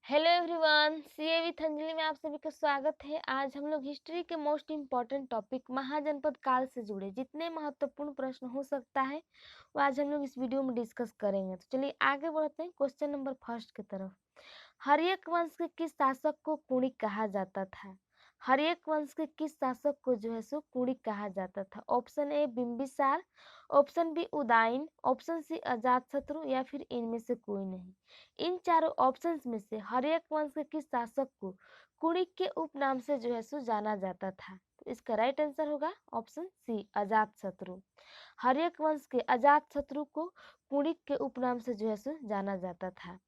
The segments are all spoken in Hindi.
Hello everyone, CA with Anjali में आप सभी का स्वागत है। आज हम लोग हिस्ट्री के मोस्ट इम्पॉर्टेंट टॉपिक महाजनपद काल से जुड़े जितने महत्वपूर्ण प्रश्न हो सकता है वो आज हम लोग इस वीडियो में डिस्कस करेंगे। तो चलिए आगे बढ़ते हैं क्वेश्चन नंबर फर्स्ट की तरफ। हर्यक वंश के किस शासक को कुणिक कहा जाता था? हर्यक वंश के किस शासक को जो है सो कुणिक कहा जाता था? Option A Bimbisara, option B Udayan, option C Ajatashatru या फिर इनमें से कोई नहीं। इन चारों ऑप्शंस में से हर्यक वंश के किस शासक को कुणिक के उपनाम से जो है सो जाना जाता था? तो इसका राइट आंसर होगा ऑप्शन सी अजातशत्रु। हर्यक वंश के अजातशत्रु को कुणिक के उपनाम से जो है सो जाना जाता था।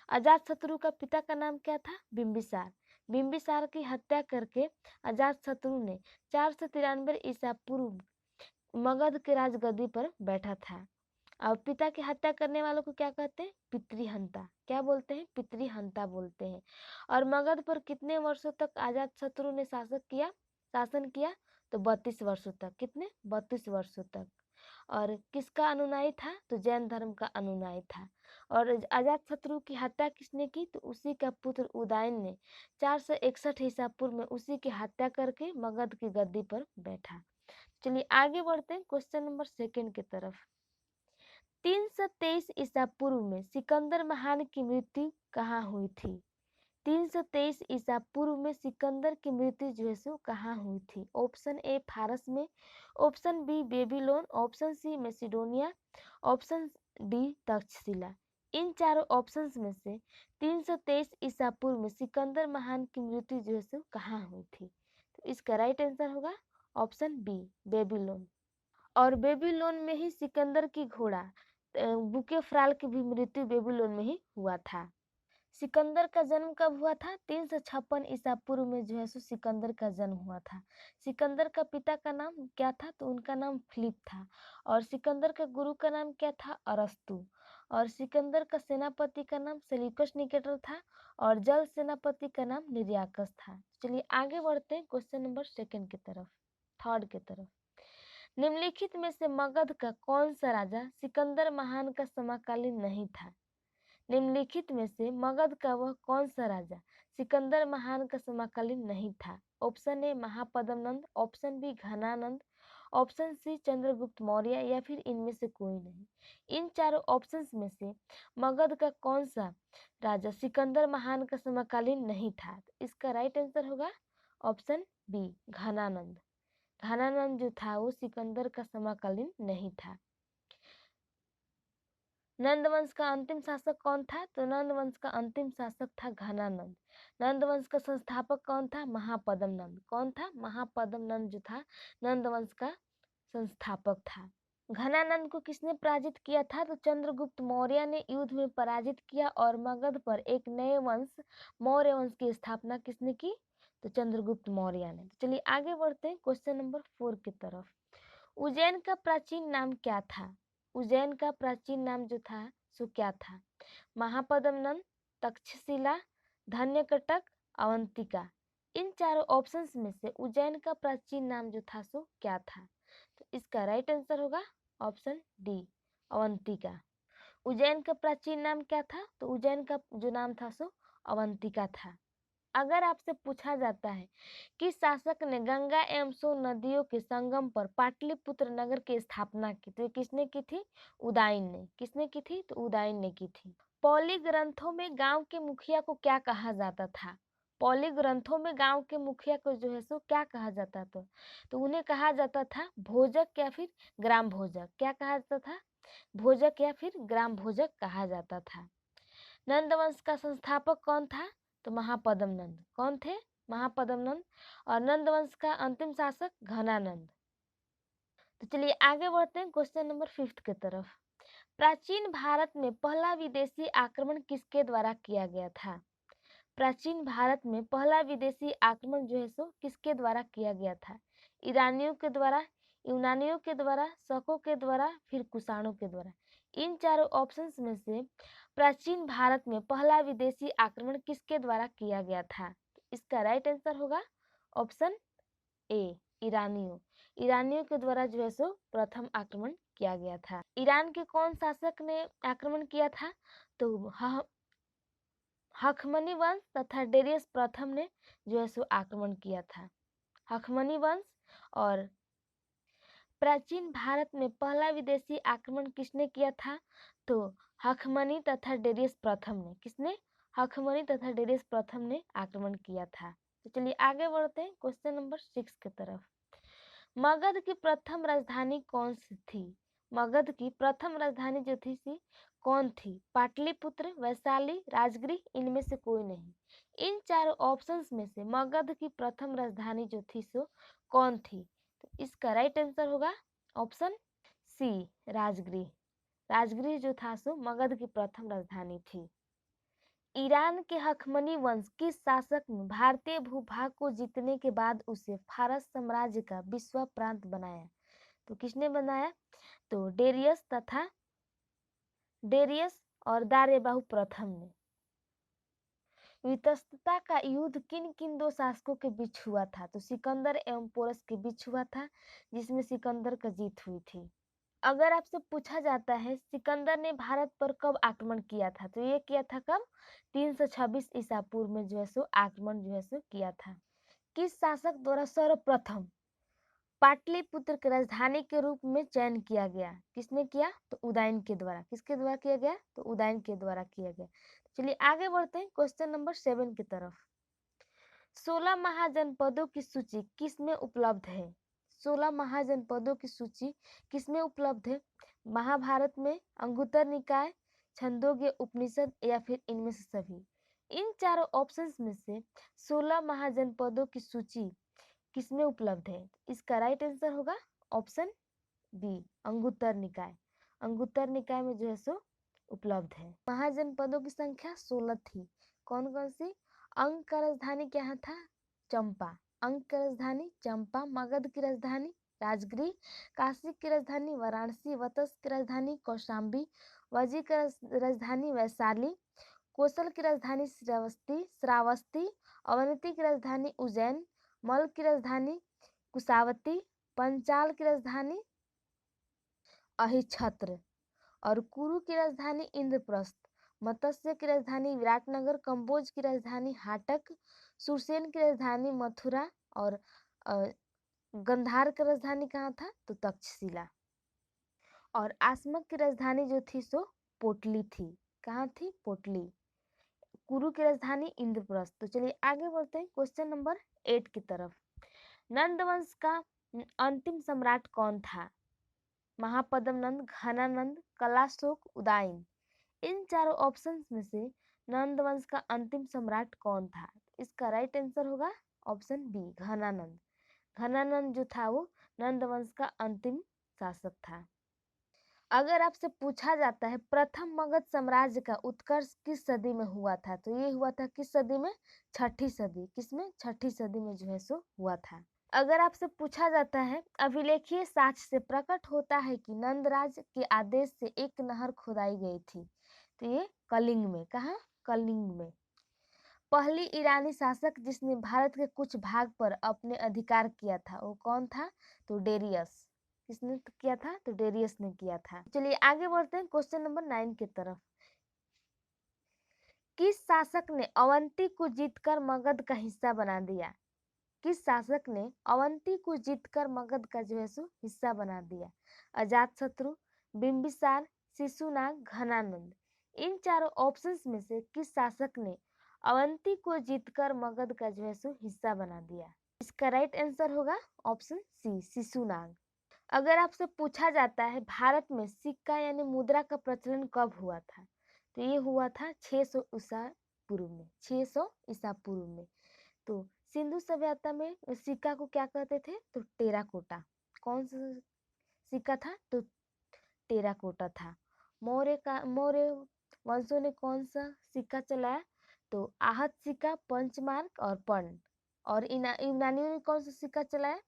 अजातशत्रु का पिता का नाम क्या था? बिंबिसार। बिंबिसार की हत्या करके अजातशत्रु ने 493 ईसा पूर्व मगध के राजगद्दी पर बैठा था। और पिता की हत्या करने वालों को क्या कहते हैं? पितृहंता। क्या बोलते हैं? पितृहंता बोलते हैं। और मगध पर कितने वर्षों तक अजातशत्रु ने शासन किया? तो 32 वर्षों तक। कितने? 32 वर्षों तक। और किसका अनुयायी था? तो जैन धर्म का अनुयायी था। और अजातशत्रु की हत्या किसने की? तो उसी का पुत्र उदयन ने 461 ईसा पूर्व में उसी की हत्या करके मगध की गद्दी पर बैठा। चलिए आगे बढ़ते हैं क्वेश्चन नंबर सेकंड की तरफ। 323 ईसा पूर्व में सिकंदर महान की मृत्यु कहाँ हुई थी? 323 ईसा पूर्व में सिकंदर की मृत्यु जो है सो कहाँ हुई थी? ऑप्शन ए फारस में, option B Babylon, option C Macedonia, option D Taxila. इन चारों ऑप्शंस में से 323 ईसा पूर्व में सिकंदर महान की मृत्यु जो है सो कहाँ हुई थी? तो इसका राइट आंसर होगा ऑप्शन बी बेबीलोन। और बेबीलोन में ही सिकंदर की घोड़ा बुकेफ्राल की भी मृत्यु बेबीलोन में ही हुआ था। सिकंदर का जन्म कब हुआ था? 356 ईसा पूर्व में जो है सो सिकंदर का जन्म हुआ था। सिकंदर का पिता का नाम क्या था? तो उनका नाम फिलिप था। और सिकंदर का गुरु का नाम क्या था? अरस्तु। और सिकंदर का सेनापति का नाम सेल्यूकस निकेटर था। और जल सेनापति का नाम निर्याकस था। चलिए आगे बढ़ते हैं क्वेश्चन नंबर सेकंड की तरफ, थर्ड की तरफ। निम्नलिखित में से मगध का कौन सा राजा सिकंदर महान का समकालीन नहीं था? निम्नलिखित में से मगध का वह कौन सा राजा सिकंदर महान का समकालीन नहीं था? Option A Mahapadma Nanda, option B Dhanananda, option C Chandragupta Maurya या फिर इनमें से कोई नहीं। इन चारों ऑप्शंस में से मगध का कौन सा राजा सिकंदर महान का समकालीन नहीं था? तो इसका राइट आंसर होगा ऑप्शन बी घनानंद। घनानंद जो था वो सिकंदर का समकालीन नहीं था। नंद वंश का अंतिम शासक कौन था? तो नंद वंश का अंतिम शासक था घनानंद। नंद वंश का संस्थापक कौन था? महापद्म नंद। कौन था? महापद्म नंद जो था नंद वंश का संस्थापक था। घनानंद को किसने पराजित किया था? तो चंद्रगुप्त मौर्य ने युद्ध में पराजित किया और मगध पर एक नए वंश मौर्य वंश की स्थापना किसने की? तो चंद्रगुप्त मौर्य ने। तो चलिए आगे बढ़ते हैं क्वेश्चन नंबर 4 की तरफ। उज्जैन का प्राचीन नाम क्या था? उज्जैन का प्राचीन नाम जो था सो क्या था? महापद्म नंद, तक्षशिला, धन्यकटक, अवंतिका। इन चारों ऑप्शंस में से उज्जैन का प्राचीन नाम जो था सो क्या था? तो इसका राइट आंसर होगा ऑप्शन डी अवंतिका। उज्जैन का प्राचीन नाम क्या था? तो उज्जैन का जो नाम था सो अवंतिका था। अगर आपसे पूछा जाता है किस शासक ने गंगा एवं सोन नदियों के संगम पर पाटलिपुत्र नगर की स्थापना की? तो ये किसने की थी? उदयन ने। किसने की थी? तो उदयन ने की थी। पौली ग्रंथों में गांव के मुखिया को क्या कहा जाता था? पौली ग्रंथों में गांव के मुखिया को जो है सो क्या कहा जाता था? तो उन्हें कहा जाता था भोजक या फिर ग्राम भोजक। क्या कहा जाता था? भोजक या फिर ग्राम भोजक कहा जाता था। नंद वंश का संस्थापक कौन था? तो महापद्म नंद। कौन थे? महापद्म नंद। और नंद वंश का अंतिम शासक घनानंद। तो चलिए आगे बढ़ते हैं क्वेश्चन नंबर 5 की तरफ। प्राचीन भारत में पहला विदेशी आक्रमण किसके द्वारा किया गया था? प्राचीन भारत में पहला विदेशी आक्रमण जो है सो किसके द्वारा किया गया था? ईरानियों के द्वारा, यूनानियों के द्वारा, शकों के द्वारा, फिर कुषाणों के द्वारा। इन चारों ऑप्शंस में से प्राचीन भारत में पहला विदेशी आक्रमण किसके द्वारा किया गया था? इसका राइट आंसर होगा ऑप्शन ए ईरानियों। ईरानियों के द्वारा जो है सो प्रथम आक्रमण किया गया था। ईरान के कौन शासक ने आक्रमण किया था? तो हखमनी वंश तथा डेरियस प्रथम ने जो है सो आक्रमण किया था। हखमनी वंश और प्राचीन भारत में पहला विदेशी आक्रमण किसने किया था? तो हखमनी तथा डेरियस प्रथम ने। किसने? हखमनी तथा डेरियस प्रथम ने आक्रमण किया था। तो चलिए आगे बढ़ते हैं क्वेश्चन नंबर 6 की तरफ। मगध की प्रथम राजधानी कौन सी थी? मगध की प्रथम राजधानी जो थी कौन थी? पाटलिपुत्र, वैशाली, राजगृह, इनमें से कोई नहीं। इन चारों ऑप्शंस में से मगध की प्रथम राजधानी जो थी सो कौन थी? तो इसका राइट आंसर होगा ऑप्शन सी, राजगृह। राजगृह जो था सो मगध की प्रथम राजधानी थी। ईरान के हखमनी वंश किस शासक ने भारतीय भूभाग को जीतने के बाद उसे फारस साम्राज्य का विश्व प्रांत बनाया? तो किसने बनाया? तो डेरियस और दारेबाहु प्रथम ने। वितस्तता का युद्ध किन किन दो शासकों के बीच हुआ था? तो सिकंदर एवं पोरस के बीच हुआ था, जिसमें सिकंदर का जीत हुई थी। अगर आपसे पूछा जाता है सिकंदर ने भारत पर कब आक्रमण किया था? तो ये किया था कब? 326 ईसा पूर्व में जो है सो आक्रमण जो है सो किया था। किस शासक द्वारा सर्वप्रथम पाटलिपुत्र की राजधानी के रूप में चयन किया गया? किसने किया? तो उदयन के द्वारा। किसके द्वारा किया गया? तो उदयन के द्वारा किया गया। चलिए आगे बढ़ते हैं क्वेश्चन नंबर 7 की तरफ। 16 महाजनपदों की सूची किसमें उपलब्ध है? 16 महाजनपदों की सूची किसमें उपलब्ध है? महाभारत में, अंगुत्तर निकाय, छंदोग्य उपनिषद या फिर इनमें से सभी? इन चारों ऑप्शंस में से 16 महाजनपदों की सूची किसमें उपलब्ध है? इसका राइट आंसर होगा ऑप्शन बी, अंगुत्तर निकाय। अंगुत्तर निकाय में जो है सो उपलब्ध है। महाजनपदों की संख्या 16 थी। कौन कौन सी? अंग का राजधानी क्या था? चंपा। अंग की राजधानी चंपा, मगध की राजधानी राजगृह, काशी की राजधानी वाराणसी, वतस की राजधानी कौशाम्बी, वजी की राजधानी वैशाली, कौशल की राजधानी श्रावस्ती, अवंती की राजधानी उज्जैन, मल की राजधानी कुशावती, पंचाल की राजधानी अहिछत्र और कुरु की राजधानी इंद्रप्रस्थ, मत्स्य की राजधानी विराटनगर, कंबोज की राजधानी हाटक, सुरसेन की राजधानी मथुरा और गंधार की राजधानी कहाँ था? तो तक्षशिला। और आसमक की राजधानी जो थी सो पोटली थी। कहाँ थी? पोटली। कुरु की राजधानी इंद्रप्रस्थ। तो चलिए आगे बढ़ते हैं क्वेश्चन नंबर 8 की तरफ। नंद वंश का अंतिम सम्राट कौन था? महापद्म नंद, घनानंद, कलाशोक, उदयन। इन चारों ऑप्शंस में से नंद वंश का अंतिम सम्राट कौन था? इसका राइट आंसर होगा ऑप्शन बी, घनानंद। घनानंद जो था वो नंद वंश का अंतिम शासक था। अगर आपसे पूछा जाता है प्रथम मगध साम्राज्य का उत्कर्ष किस सदी में हुआ था? तो ये हुआ था किस सदी में? छठी सदी। किसमें? छठी सदी में जो है सो हुआ था। अगर आपसे पूछा जाता है अभिलेखीय साक्ष्य से प्रकट होता है कि नंदराज के आदेश से एक नहर खोदाई गई थी, तो ये कलिंग में। कहा? कलिंग में। पहली ईरानी शासक जिसने भारत के कुछ भाग पर अपने अधिकार किया था वो कौन था? तो डेरियस। किसने किया था? तो डेरियस ने किया था। चलिए आगे बढ़ते हैं क्वेश्चन नंबर 9 की तरफ। किस शासक ने अवंती को जीतकर मगध का हिस्सा बना दिया? किस शासक ने अवंती को जीतकर मगध का जो है सो हिस्सा बना दिया? अजातशत्रु, बिंबिसार, शिशुनाग, घनानंद। इन चारों ऑप्शंस में से किस शासक ने अवंती को जीतकर मगध का जो है सो हिस्सा बना दिया? इसका राइट आंसर होगा ऑप्शन सी, शिशुनाग। अगर आपसे पूछा जाता है भारत में सिक्का यानी मुद्रा का प्रचलन कब हुआ था? तो ये हुआ था 600 ईसा पूर्व में। 600 ईसा पूर्व में। तो सिंधु सभ्यता में सिक्का को क्या कहते थे? तो टेराकोटा। कौन सा सिक्का था? तो टेराकोटा था। मौर्य वंशों ने कौन सा सिक्का चलाया? तो आहत सिक्का, पंचमार्क और पर्ण। और यूनानियों ने कौन सा सिक्का चलाया?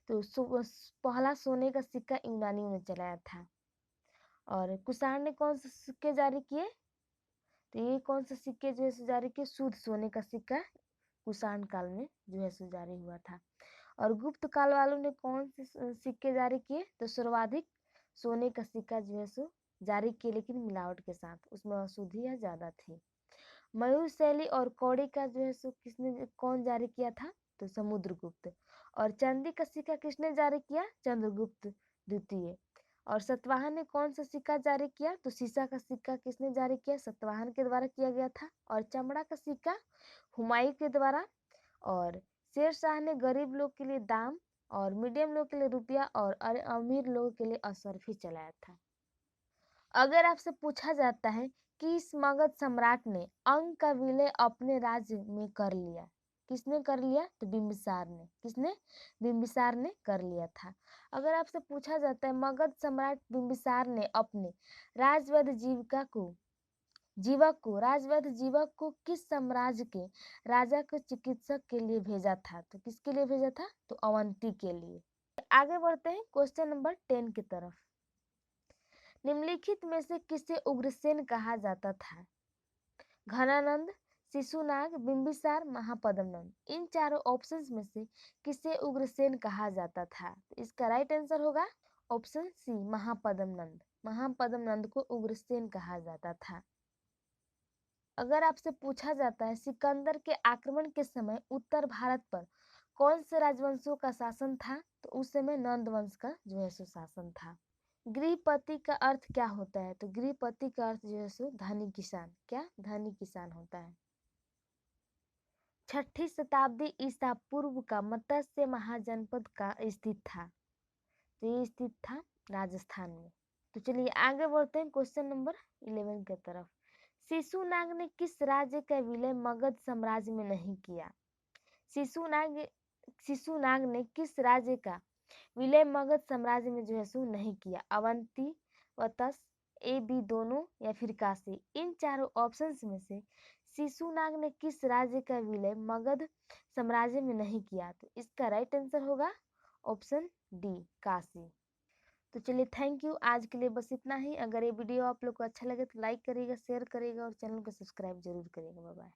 तो पहला सोने का सिक्का यूनानियों ने चलाया था। और कुषाण ने कौन से सिक्के जारी किए? तो ये कौन से सिक्के जो है जारी किए? शुद्ध सोने का सिक्का कुषाण काल में जो है सो जारी हुआ था। और गुप्त काल वालों ने कौन से सिक्के जारी किए? तो सर्वाधिक सोने का सिक्का जो है सो जारी किए, लेकिन मिलावट के साथ, उसमें अशुद्धियाँ ज्यादा थी। मयूर शैली और कौड़ी का जो है सो किसने कौन जारी किया था? तो समुद्रगुप्त। और चांदी का सिक्का किसने जारी किया? चंद्रगुप्त द्वितीय। और सतवाहन ने कौन सा सिक्का जारी किया? तो सीसा का सिक्का किसने जारी किया? सतवाहन के द्वारा किया गया था। और चमड़ा का सिक्का हुमायूं के द्वारा। और शेर शाह ने गरीब लोग के लिए दाम और मीडियम लोग के लिए रुपया और अमीर लोगों के लिए असरफी चलाया था। अगर आपसे पूछा जाता है कि इस मगध सम्राट ने अंग का विलय अपने राज्य में कर लिया, किसने कर लिया? तो बिंबिसार ने। किसने? बिंबिसार ने कर लिया था। अगर आपसे पूछा जाता है मगध सम्राट बिंबिसार ने अपने राजवैद्य जीवक को किस साम्राज्य के राजा को चिकित्सक के लिए भेजा था? तो किसके लिए भेजा था? तो अवंती के लिए। आगे बढ़ते हैं क्वेश्चन नंबर 10 की तरफ। निम्नलिखित में से किसे उग्रसेन कहा जाता था? घनानंद, शिशुनाग, बिंबिसार, महापद्मनंद। इन चारों ऑप्शंस में से किसे उग्रसेन कहा जाता था? तो इसका राइट आंसर होगा ऑप्शन सी, महापद्मनंद। महापद्मनंद को उग्रसेन कहा जाता था। अगर आपसे पूछा जाता है सिकंदर के आक्रमण के समय उत्तर भारत पर कौन से राजवंशों का शासन था? तो उस समय नंद वंश का जो है सो शासन था। गृहपति का अर्थ क्या होता है? तो गृहपति का अर्थ जो है सो धनी किसान। क्या? धनी किसान होता है। 6ठी शताब्दी ईसा पूर्व का मत्स्य महाजनपद का स्थित था। तो ये स्थित था राजस्थान में। तो चलिए आगे बढ़ते हैं क्वेश्चन नंबर 11 की तरफ। शिशुनाग ने किस राज्य का विलय मगध साम्राज्य में नहीं किया? शिशुनाग ने किस राज्य का विलय मगध साम्राज्य में जो है सो नहीं किया? अवंती, वत्स, ए बी दोनों या फिर काशी। इन चारों ऑप्शंस में से शिशुनाग ने किस राज्य का विलय मगध साम्राज्य में नहीं किया? तो इसका राइट आंसर होगा ऑप्शन डी, काशी। तो चलिए थैंक यू, आज के लिए बस इतना ही। अगर ये वीडियो आप लोग को अच्छा लगे तो लाइक करिएगा, शेयर करिएगा और चैनल को सब्सक्राइब जरूर करिएगा। Bye bye.